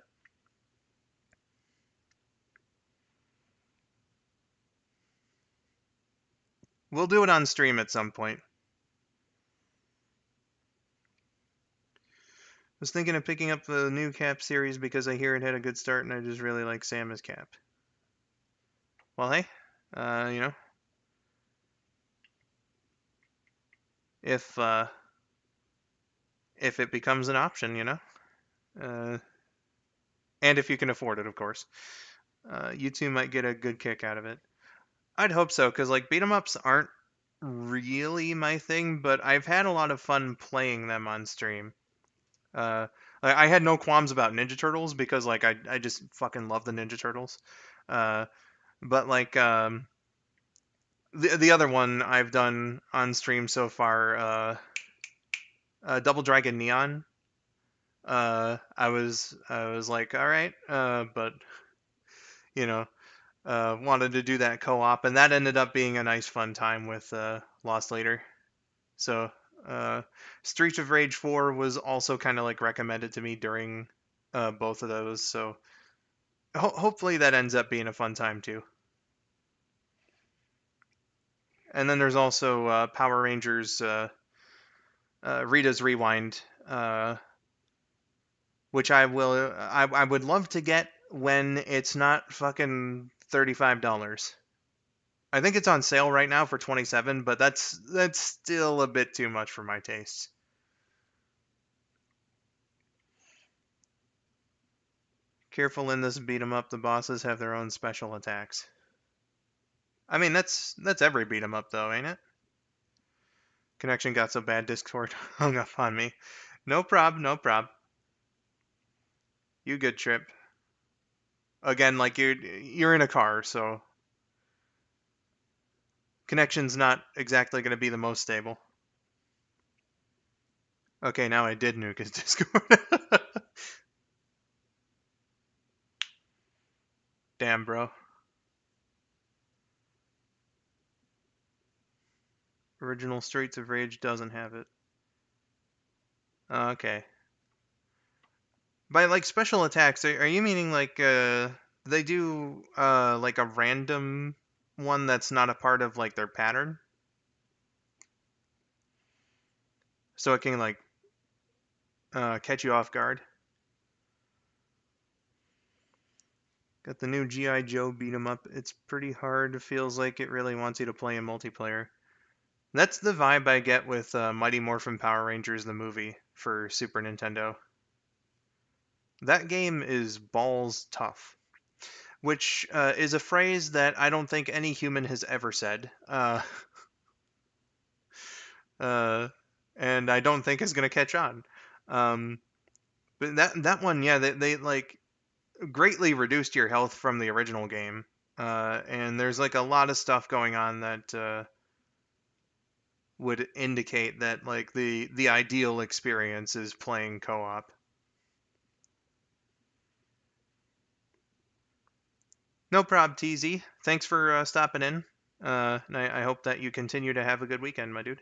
We'll do it on stream at some point. Was thinking of picking up the new Cap series because I hear it had a good start and I just really like Sam as Cap. Well, hey, you know, if uh, if it becomes an option, you know, uh, and if you can afford it, of course, you two might get a good kick out of it. I'd hope so, because like beat 'em ups aren't really my thing, but I've had a lot of fun playing them on stream. Uh, I had no qualms about Ninja Turtles because like I just fucking love the Ninja Turtles. Uh, but like the other one I've done on stream so far, Double Dragon Neon. I was like, all right, but you know, wanted to do that co-op, and that ended up being a nice fun time with Lost Later. So Streets of Rage 4 was also kind of like recommended to me during both of those. So hopefully that ends up being a fun time too. And then there's also Power Rangers Rita's Rewind, which I would love to get when it's not fucking $35. I think it's on sale right now for 27, but that's still a bit too much for my tastes. Careful in this beat 'em up, the bosses have their own special attacks. I mean, that's every beat 'em up though, ain't it? Connection got so bad Discord hung up on me. No prob, no prob. You good, Trip. Again, like you're in a car, so connection's not exactly going to be the most stable. Okay, now I did nuke his Discord. Damn, bro. Original Streets of Rage doesn't have it. Okay. By like special attacks, are you meaning like they do like a random one that's not a part of like their pattern? So it can like catch you off guard? Got the new GI Joe beat 'em up. It's pretty hard. It feels like it really wants you to play in multiplayer. That's the vibe I get with Mighty Morphin Power Rangers the movie for Super Nintendo. That game is balls tough, which is a phrase that I don't think any human has ever said, uh, and I don't think is gonna catch on. Um, but that one, yeah, they like greatly reduced your health from the original game, and there's like a lot of stuff going on that would indicate that like the ideal experience is playing co-op. No prob, TZ. Thanks for stopping in. And I hope that you continue to have a good weekend, my dude.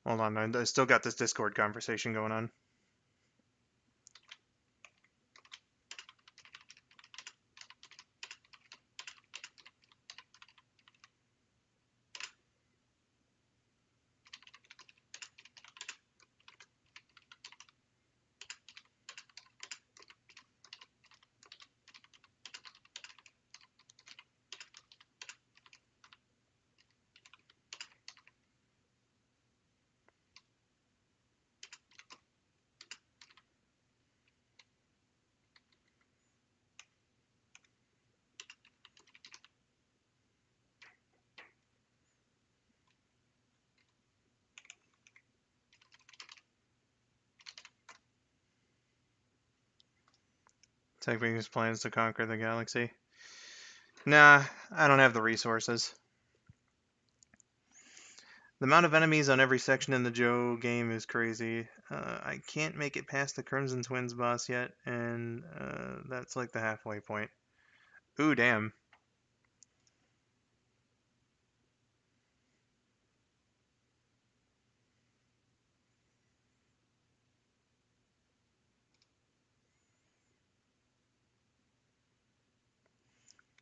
Hold on, I still got this Discord conversation going on. Technic's plans to conquer the galaxy. Nah, I don't have the resources. The amount of enemies on every section in the Joe game is crazy. I can't make it past the Crimson Twins boss yet, and that's like the halfway point. Ooh, damn.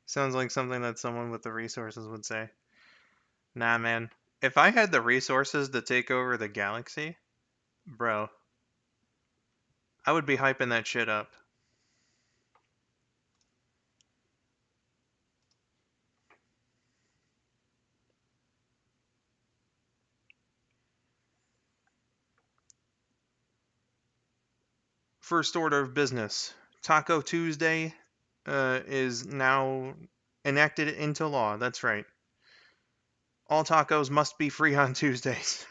Sounds like something that someone with the resources would say. Nah, man. If I had the resources to take over the galaxy, bro, I would be hyping that shit up. First order of business. Taco Tuesday is now enacted into law. That's right. All tacos must be free on Tuesdays.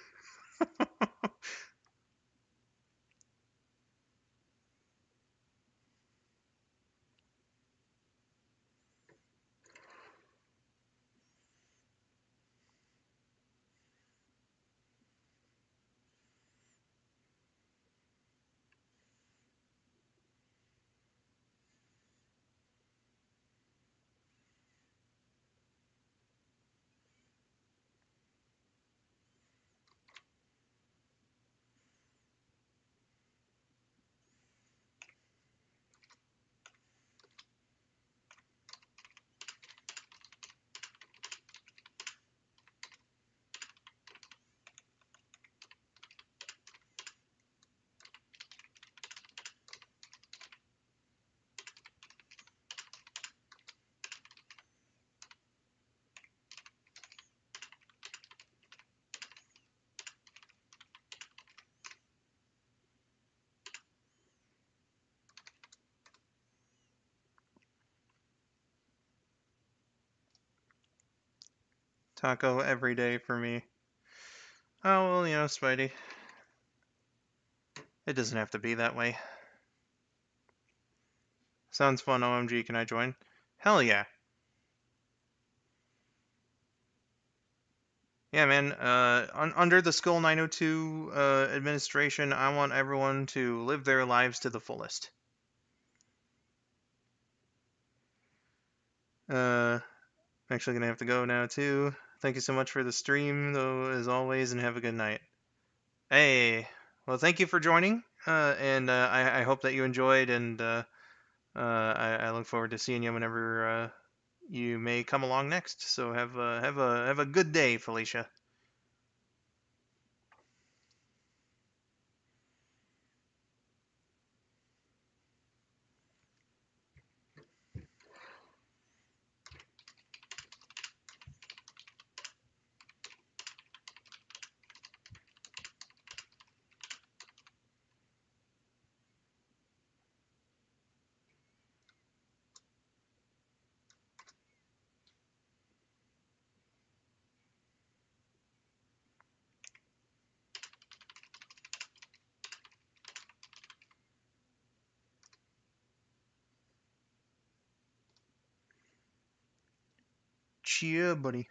Taco every day for me. Oh, well, Spidey. It doesn't have to be that way. Sounds fun. OMG, can I join? Hell yeah. Yeah, man. Under the skull902 administration, I want everyone to live their lives to the fullest. I'm actually gonna have to go now too. Thank you so much for the stream, though, as always, and have a good night. Hey, well, thank you for joining, and I hope that you enjoyed, and I look forward to seeing you whenever you may come along next. So have a good day, Felicia. Cheer, buddy.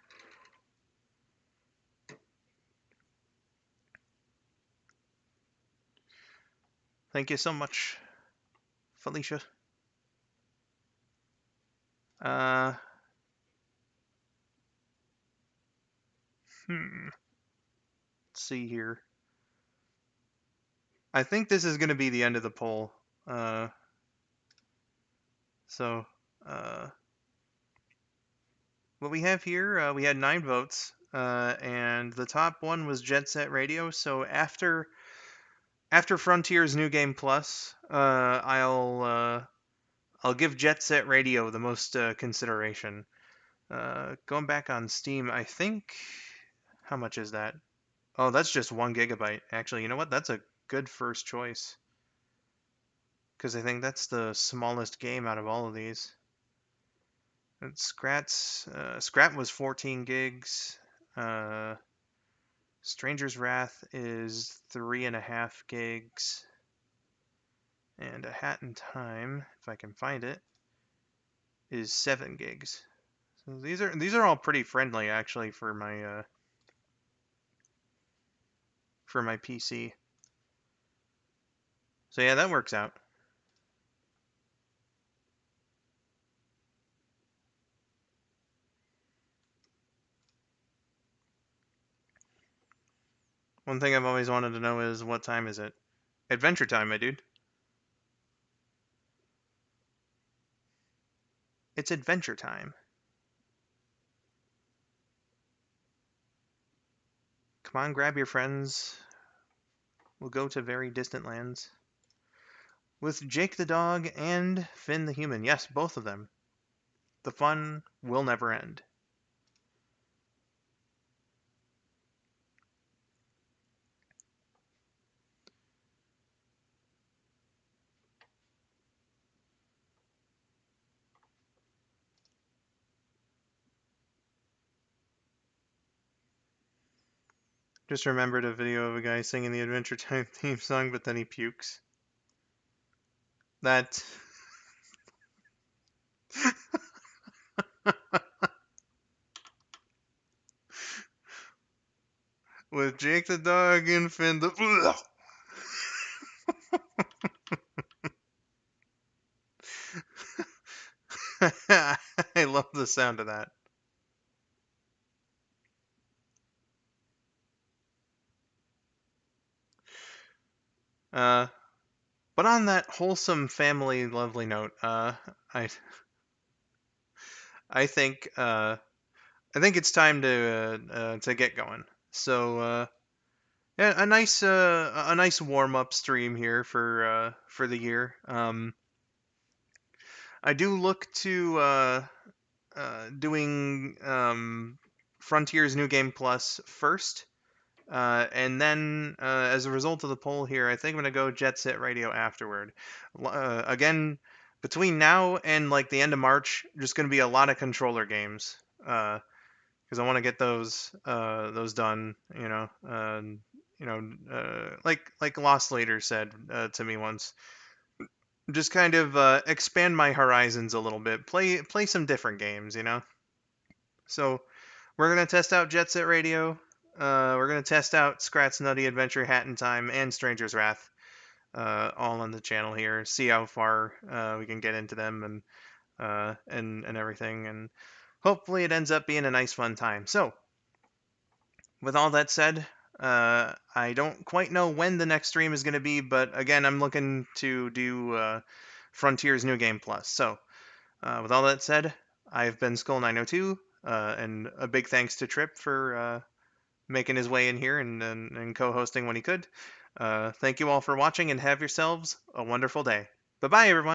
Thank you so much, Felicia. Uh, let's see here. I think this is going to be the end of the poll. Uh, so, uh, what we have here, we had 9 votes, and the top one was Jet Set Radio. So after Frontier's New Game Plus, I'll give Jet Set Radio the most consideration. Going back on Steam, I think how much is that? Oh, that's just 1 GB. Actually, you know what? That's a good first choice because I think that's the smallest game out of all of these. And Scrat was 14 gigs. Uh, Stranger's Wrath is 3.5 gigs, and A Hat in Time, if I can find it, is 7 gigs. So these are all pretty friendly actually for my PC. So yeah, that works out. One thing I've always wanted to know is what time is it? Adventure time, my dude. It's adventure time. Come on, grab your friends. We'll go to very distant lands. With Jake the dog and Finn the human. Yes, both of them. The fun will never end. Just remembered a video of a guy singing the Adventure Time theme song, but then he pukes. That. With Jake the dog and Finn the. I love the sound of that. Uh, but on that wholesome family lovely note, I I think I think it's time to get going. So yeah, a nice warm up stream here for the year. I do look to doing Frontier's New Game Plus first. And then, as a result of the poll here, I think I'm gonna go Jet Set Radio afterward. Again, between now and like the end of March, just gonna be a lot of controller games. Because I want to get those done. Like Lost Later said to me once. just kind of expand my horizons a little bit. Play some different games, you know. So we're gonna test out Jet Set Radio. We're gonna test out Scrat's Nutty Adventure, Hat in Time, and Stranger's Wrath, all on the channel here. See how far we can get into them and everything, and hopefully it ends up being a nice fun time. So with all that said, I don't quite know when the next stream is going to be, but again, I'm looking to do Frontiers New Game Plus. So, with all that said, I've been skull902, and a big thanks to Trip for making his way in here and co hosting when he could. Thank you all for watching, and have yourselves a wonderful day. Bye bye, everyone.